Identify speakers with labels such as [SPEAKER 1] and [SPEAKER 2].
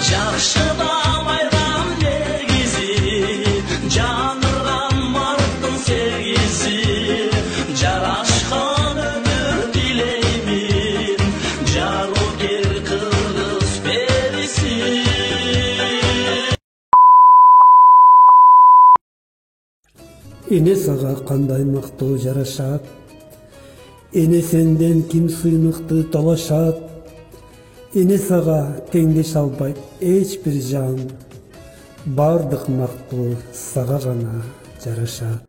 [SPEAKER 1] Жакшыдан айран негизи, жаңырдан марттын сегизи. Жарашкан өмүр дилеймин, жарыгер кыргыз периси.
[SPEAKER 2] Эне сага кандай мактоо жарашат, эне сенден ким сыймыкты талашат. Эне сага теңдеш албайт эч бир жан, бардык мактоо сага гана жарашат.